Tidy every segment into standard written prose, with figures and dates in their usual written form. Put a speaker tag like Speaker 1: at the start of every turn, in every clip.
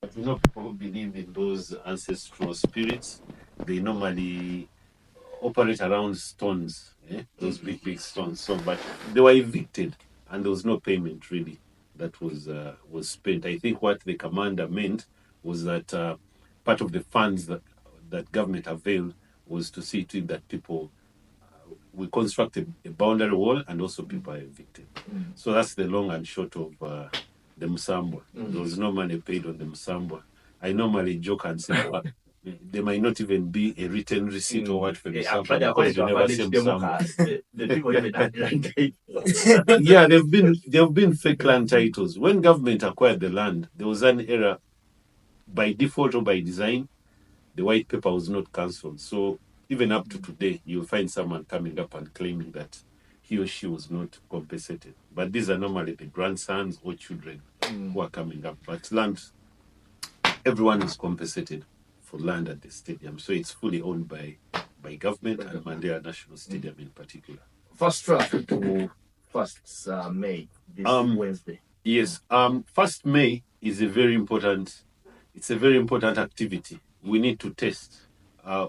Speaker 1: But people who believe in those ancestral spirits, they normally operate around stones, those big, big stones. So, but they were evicted, and there was no payment really that was spent. I think what the commander meant was that part of the funds that government availed was to see to it that people we constructed a boundary wall and also people are evicted. So that's the long and short of the Msambwa. There was no money paid on the Msambwa. I normally joke and say, there might not even be a written receipt or what for the Msambwa because you never see Msambwa. The people even had land titles. Yeah, they've been fake land titles. When government acquired the land, there was an error by default or by design. The white paper was not cancelled. So even up to today, you'll find someone coming up and claiming that he or she was not compensated. But these are normally the grandsons or children who are coming up. But land, everyone is compensated for land at the stadium. So it's fully owned by government and Mandela National Stadium in particular.
Speaker 2: First traffic to 1st May, this Wednesday.
Speaker 1: Yes. 1st May is a very important activity. We need to test.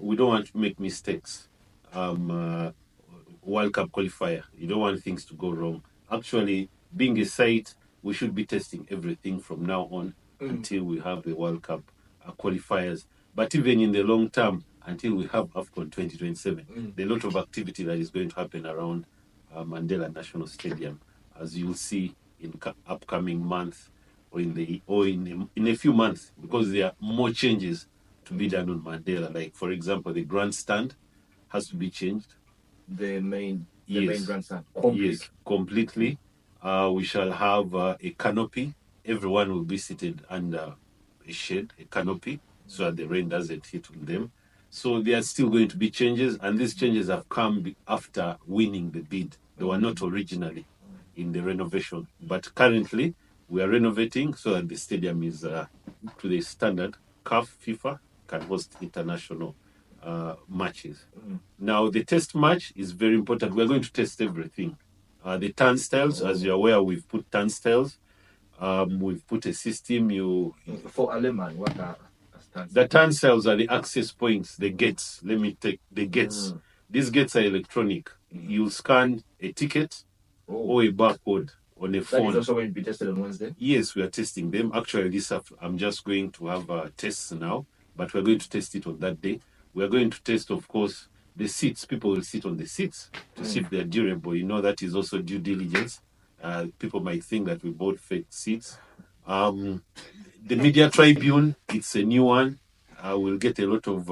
Speaker 1: We don't want to make mistakes. World Cup qualifier. You don't want things to go wrong. Actually, being a site, we should be testing everything from now on until we have the World Cup qualifiers. But even in the long term, until we have AFCON 2027, there are a lot of activity that is going to happen around Mandela National Stadium, as you'll see in upcoming months or in a few months, because there are more changes to be done on Mandela. Like, for example, the grandstand has to be changed.
Speaker 2: The main grandstand.
Speaker 1: Yes, completely. We shall have a canopy. Everyone will be seated under a shade, a canopy, so that the rain doesn't hit on them. So there are still going to be changes, and these changes have come after winning the bid. They were not originally in the renovation, but currently we are renovating so that the stadium is to the standard CAF FIFA can host international matches. Now, the test match is very important. We're going to test everything. The turnstiles, as you're aware, we've put turnstiles. We've put a system.
Speaker 2: For Aleman, what are
Speaker 1: the turnstiles are the access points, the gates. Let me take the gates. These gates are electronic. You scan a ticket or a barcode on a phone.
Speaker 2: That is also going to be tested on Wednesday?
Speaker 1: Yes, we are testing them. Actually, I'm just going to have tests now, but we're going to test it on that day. We're going to test, of course, the seats. People will sit on the seats to see if they're durable. That is also due diligence. People might think that we bought fake seats. The media tribune, it's a new one. We'll get a lot of.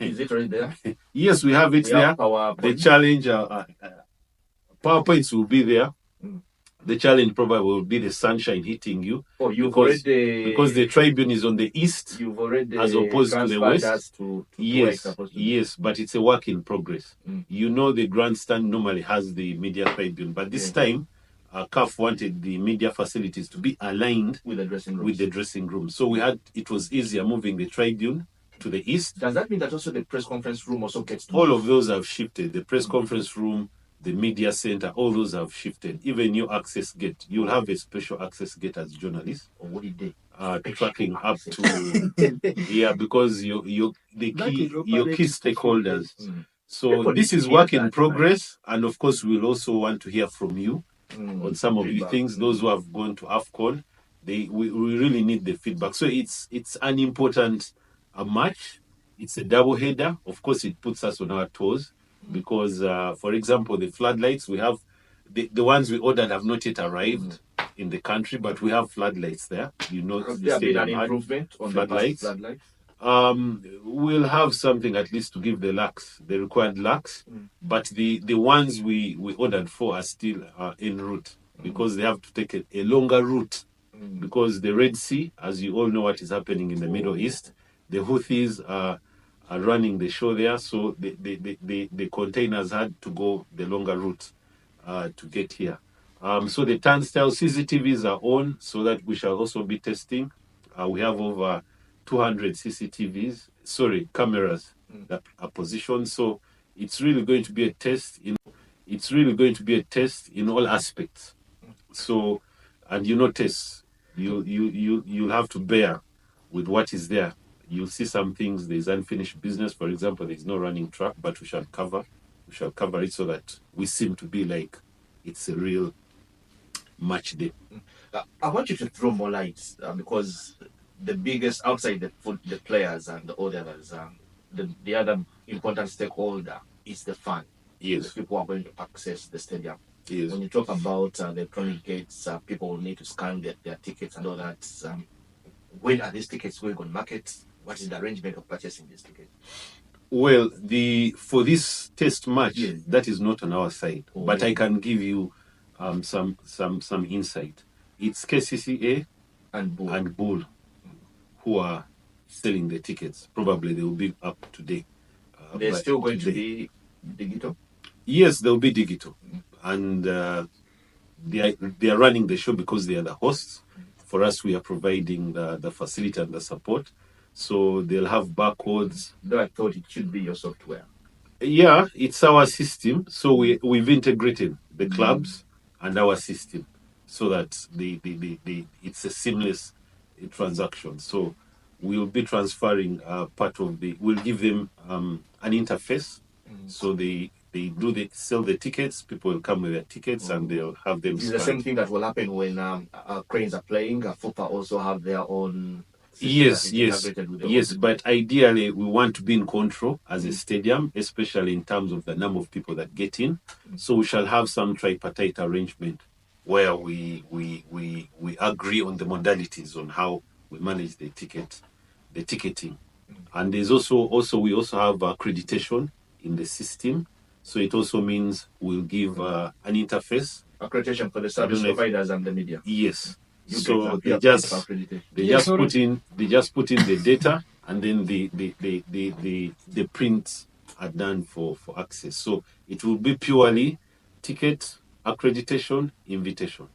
Speaker 2: Is it already there?
Speaker 1: Yes, we have it there. The challenge, PowerPoints will be there. The challenge probably will be the sunshine hitting you.
Speaker 2: Oh,
Speaker 1: because the tribune is on the east,
Speaker 2: you've already
Speaker 1: as opposed to the west. Yes, but it's a work in progress. The grandstand normally has the media tribune, but this time, CAF wanted the media facilities to be aligned
Speaker 2: with the dressing room.
Speaker 1: So it was easier moving the tribune to the east.
Speaker 2: Does that mean that also the press conference room also gets to
Speaker 1: all of those have shifted? The press conference room, the media center, all those have shifted. Even your access gate, you'll have a special access gate as journalists.
Speaker 2: Or what did they?
Speaker 1: Tracking up to because your key stakeholders. So this is work in progress, and of course we'll also want to hear from you on some of the things. Those who have gone to AFCON, we really need the feedback. So it's an important match. It's a double header. Of course, it puts us on our toes because, for example, the floodlights, we have the ones we ordered have not yet arrived in the country, but we have floodlights there.
Speaker 2: There been an improvement on
Speaker 1: floodlights.
Speaker 2: The floodlights?
Speaker 1: We'll have something at least to give the required lux, but the ones we ordered for are still en route because they have to take a longer route because the Red Sea, as you all know what is happening in the Middle East, the Houthis are running the show there, so the containers had to go the longer route to get here. So the turnstile CCTVs are on, so that we shall also be testing. We have over 200 cameras that are positioned. So it's really going to be a test. It's really going to be a test in all aspects. So, and tests. You'll have to bear with what is there. You'll see some things. There's unfinished business. For example, there's no running track, but we shall cover it so that we seem to be like it's a real match day.
Speaker 2: I want you to throw more light because the biggest outside the players and all the others, the other important stakeholder is the fan.
Speaker 1: Yes.
Speaker 2: The people who are going to access the stadium.
Speaker 1: Yes.
Speaker 2: When you talk about the electronic gates, people will need to scan their tickets and all that. When are these tickets going on market? What is the arrangement of purchasing these tickets?
Speaker 1: Well, for this test match,
Speaker 2: Yes.
Speaker 1: that is not on our side, but I can give you some insight. It's KCCA
Speaker 2: and
Speaker 1: Bull who are selling the tickets. Probably they will be up today.
Speaker 2: They're still going to be digital?
Speaker 1: Yes, they'll be digital. And they are running the show because they are the hosts. For us, we are providing the facility and the support. So they'll have barcodes.
Speaker 2: Though I thought it should be your software.
Speaker 1: Yeah, it's our system. So we've integrated the clubs and our system so that it's a seamless transaction. So we'll be transferring we'll give them an interface. So they sell the tickets, people will come with their tickets and they'll have them
Speaker 2: It's the same thing that will happen when cranes are playing. FUPA also have their own.
Speaker 1: Yes, but ideally we want to be in control as a stadium, especially in terms of the number of people that get in. So we shall have some tripartite arrangement where we agree on the modalities on how we manage the ticketing. And there's also we also have accreditation in the system. So it also means we'll give an interface.
Speaker 2: Accreditation for the service providers and the media.
Speaker 1: Yes. So they just put in the data and then the prints are done for access. So it will be purely ticket, accreditation, invitation.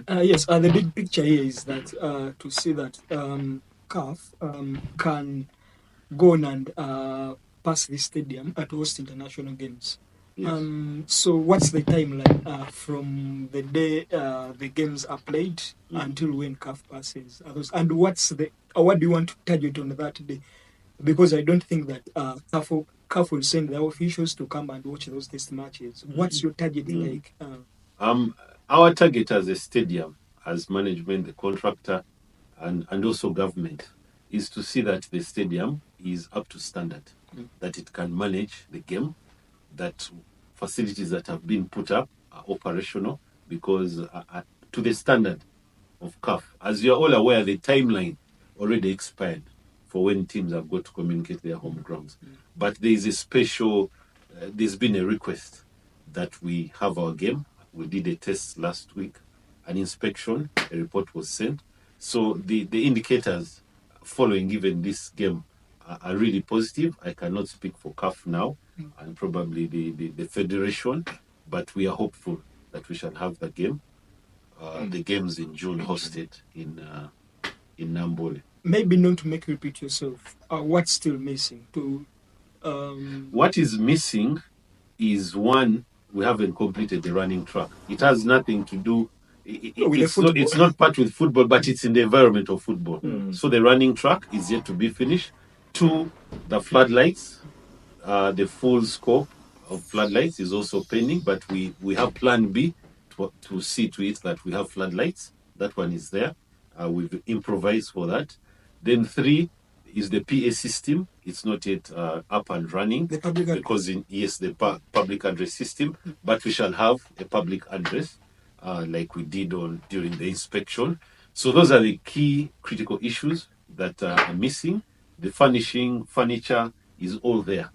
Speaker 3: Yes, the big picture here is that to see that CAF can go on and pass the stadium to host international games.
Speaker 1: Yes.
Speaker 3: So what's the timeline from the day the games are played until when CAF passes? And what do you want to target on that day? Because I don't think that CAF will send their officials to come and watch those test matches. What's your target like?
Speaker 1: Our target as a stadium, as management, the contractor, and also government, is to see that the stadium is up to standard, that it can manage the game, that facilities that have been put up are operational because to the standard of CAF. As you're all aware, the timeline already expired for when teams have got to communicate their home grounds. But there is there's been a request that we have our game. We did a test last week, an inspection, a report was sent. So the indicators following even this game are really positive. I cannot speak for CAF now and probably the federation, but we are hopeful that we shall have the game. The games in June hosted in Namboole.
Speaker 3: Maybe not to make you repeat yourself. What's still missing?
Speaker 1: What is missing is one, we haven't completed the running track. It has nothing to do. It's not part with football, but it's in the environment of football. So the running track is yet to be finished. Two, the floodlights, the full scope of floodlights is also pending, but we have plan B to see to it that we have floodlights. That one is there. We've improvised for that. Then three is the PA system. It's not yet up and running because the public address system, but we shall have a public address like we did during the inspection. So those are the key critical issues that are missing. The furniture is all there.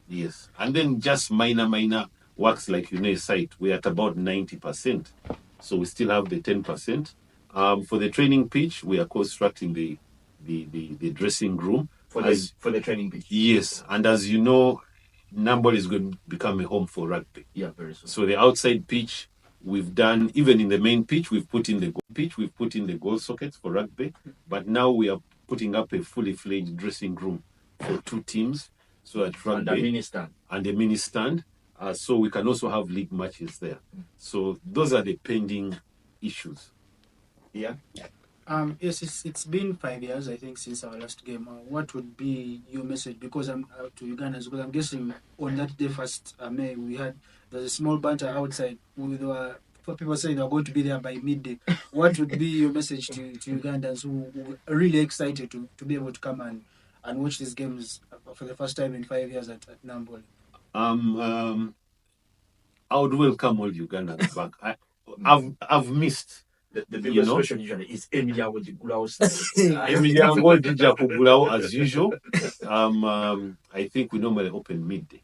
Speaker 1: Yes. And then just minor works like a site. We're at about 90%. So we still have the 10%. For the training pitch, we are constructing the dressing room.
Speaker 2: For the training pitch?
Speaker 1: Yes. And as you know, Namboole is going to become a home for rugby.
Speaker 2: Yeah, very soon.
Speaker 1: So the outside pitch, we've done, even in the main pitch, we've put in the goal pitch, we've put in the goal sockets for rugby. But now we are putting up a fully fledged dressing room for two teams. So at rugby. And a mini stand. So we can also have league matches there. So those are the pending issues.
Speaker 2: Yeah.
Speaker 4: Yes, it's been 5 years, I think, since our last game. What would be your message? Because I'm to Ugandans, because I'm guessing on that day, first May, there's a small banter outside with for people saying they're going to be there by midday. What would be your message to Ugandans who are really excited to be able to come and watch these games for the first time in 5 years at Namboole?
Speaker 1: I would welcome all Ugandans back. I've missed.
Speaker 2: The biggest question usually is Emilia Wojigulao
Speaker 1: Emilia Wojija Kugulao as usual. I think we normally open midday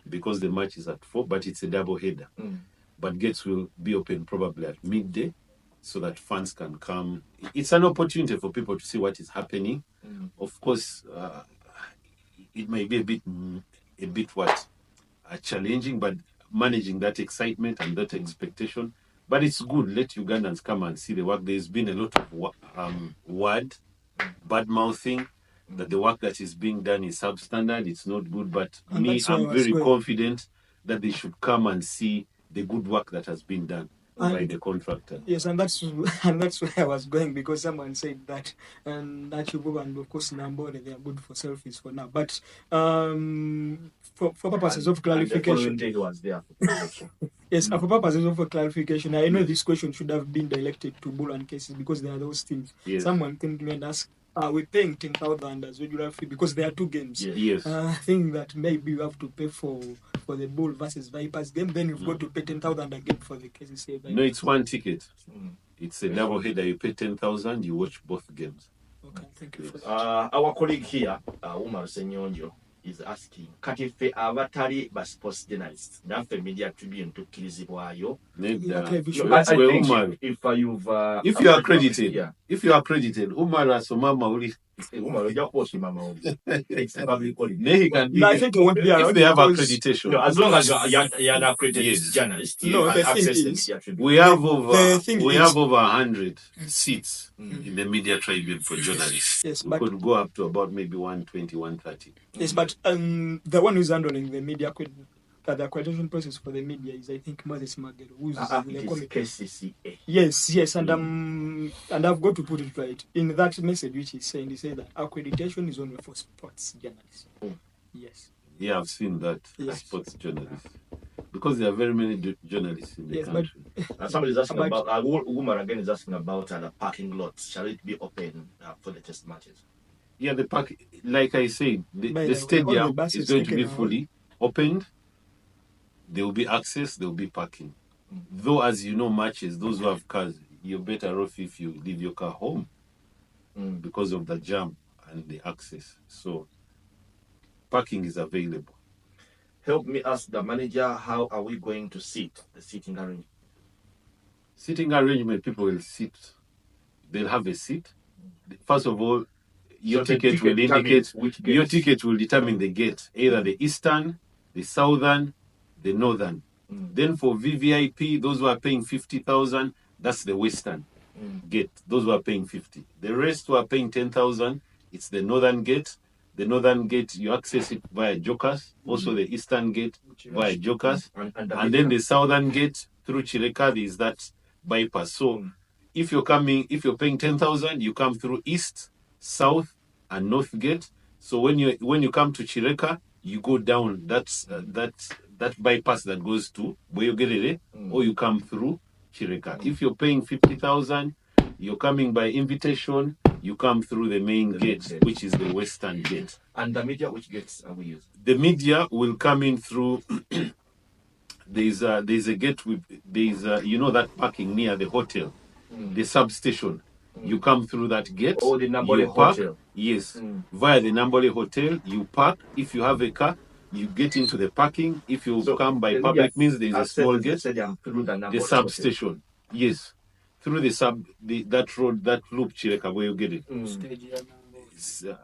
Speaker 1: because the match is at 4, but it's a double header. But gates will be open probably at midday so that fans can come. It's an opportunity for people to see what is happening. Of course, it may be a bit challenging, but managing that excitement and that expectation. But it's good. Let Ugandans come and see the work. There's been a lot of bad mouthing, that the work that is being done is substandard. It's not good. But
Speaker 3: And that's where I
Speaker 1: I'm
Speaker 3: was
Speaker 1: very
Speaker 3: going.
Speaker 1: confident that they should come and see the good work that has been done by
Speaker 3: And
Speaker 1: the contractor.
Speaker 3: yes, and that's where I was going, because someone said that Nachibu and of course Namboole, they are good for selfies for now. But for purposes of
Speaker 2: And the following
Speaker 3: clarification,
Speaker 2: day he was there for protection.
Speaker 3: yes, for purposes of clarification, I know this question should have been directed to Bull and Cases because they are those teams.
Speaker 1: Yes.
Speaker 3: Someone came to me and asked, are we paying 10,000 as regular fee because there are 2 games?
Speaker 1: Yes.
Speaker 3: I think that maybe you have to pay for the Bull versus Vipers game, then you've got to pay 10,000 again for the KCCA Vipers.
Speaker 1: No, it's one ticket. It's a double header. You pay 10,000. You watch both games.
Speaker 3: Okay, thank you for that.
Speaker 2: Our colleague here, Umar Senyonjo, is asking, kati ffe abatali ba sports journalists naffe media tribune tukkirizibwayo.
Speaker 1: If you are accredited,
Speaker 2: yeah.
Speaker 1: If you are accredited, Umar asomama uli.
Speaker 2: Umar ojja kukosa mama oli. It's a public holiday.
Speaker 1: He can be.
Speaker 3: No, I think it won't be
Speaker 1: If
Speaker 3: allowed
Speaker 1: they have
Speaker 3: because-
Speaker 1: accreditation.
Speaker 2: No, as long as you're an accredited journalist,
Speaker 3: No,
Speaker 2: you
Speaker 3: the
Speaker 2: can
Speaker 3: thing
Speaker 2: access the
Speaker 3: is-
Speaker 2: media tribune.
Speaker 1: We have
Speaker 3: The
Speaker 1: over 100 seats in the media tribune for journalists.
Speaker 3: Yes,
Speaker 1: we
Speaker 3: but-
Speaker 1: could go up to about maybe 120, 130.
Speaker 3: Yes, but the one who's handling the media the accreditation process for the media is, I think, Moses Magero, who's
Speaker 2: It is KCCA.
Speaker 3: Yes, and I've got to put it right. In that message which he's saying, he said that accreditation is only for sports journalists. Yes.
Speaker 1: Yeah, I've seen that.
Speaker 3: Yes.
Speaker 1: Sports journalists. Because there are very many journalists in the
Speaker 3: Yes,
Speaker 1: country.
Speaker 2: Somebody is asking
Speaker 3: But-
Speaker 2: about, Umar again is asking about the parking lots. Shall it be open for the test matches?
Speaker 1: Yeah, the park, like I said,
Speaker 3: By
Speaker 1: the
Speaker 3: the way, all
Speaker 1: stadium
Speaker 3: the buses
Speaker 1: is going to be
Speaker 3: taken out.
Speaker 1: fully opened. There will be access, there will be parking. Though, as you know, matches, those who have cars, you're better off if you leave your car home because of the jam and the access. So, parking is available.
Speaker 2: Help me ask the manager, how are we going to sit the seating arrangement?
Speaker 1: Sitting arrangement, people will sit. They'll have a seat. First of all, your
Speaker 2: So the
Speaker 1: ticket will
Speaker 2: ticket
Speaker 1: indicate
Speaker 2: determines which gate.
Speaker 1: your ticket will determine the gate, either the eastern, the southern, the northern. Then for VVIP, those who are paying 50,000, that's the western gate. Those who are paying 50. The rest who are paying 10,000, it's the northern gate. The northern gate, you access it via jokers. Also the eastern gate via jokers. And then the southern gate through Chireka, there is that bypass. So if you're paying 10,000, you come through east, south, and north gate. So when you come to Chireka, you go down that bypass that goes to Boyogerere, or you come through Chireka. If you're paying 50,000, you're coming by invitation, you come through the main gate, which is the western gate.
Speaker 2: And the media, which gates are we using?
Speaker 1: The media will come in through there's a gate with that parking near the hotel, the substation. You come through that gate.
Speaker 2: Oh, the Namboole
Speaker 1: you park.
Speaker 2: Hotel.
Speaker 1: Yes. Via the Namboole Hotel, you park. If you have a car, you get into the parking. If you come by public means, there is a small gate. The substation. Yes. Through that road, that loop, Chireka, where you get it.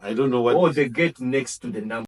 Speaker 1: I don't know what.
Speaker 2: Oh, the gate next to the Namboole.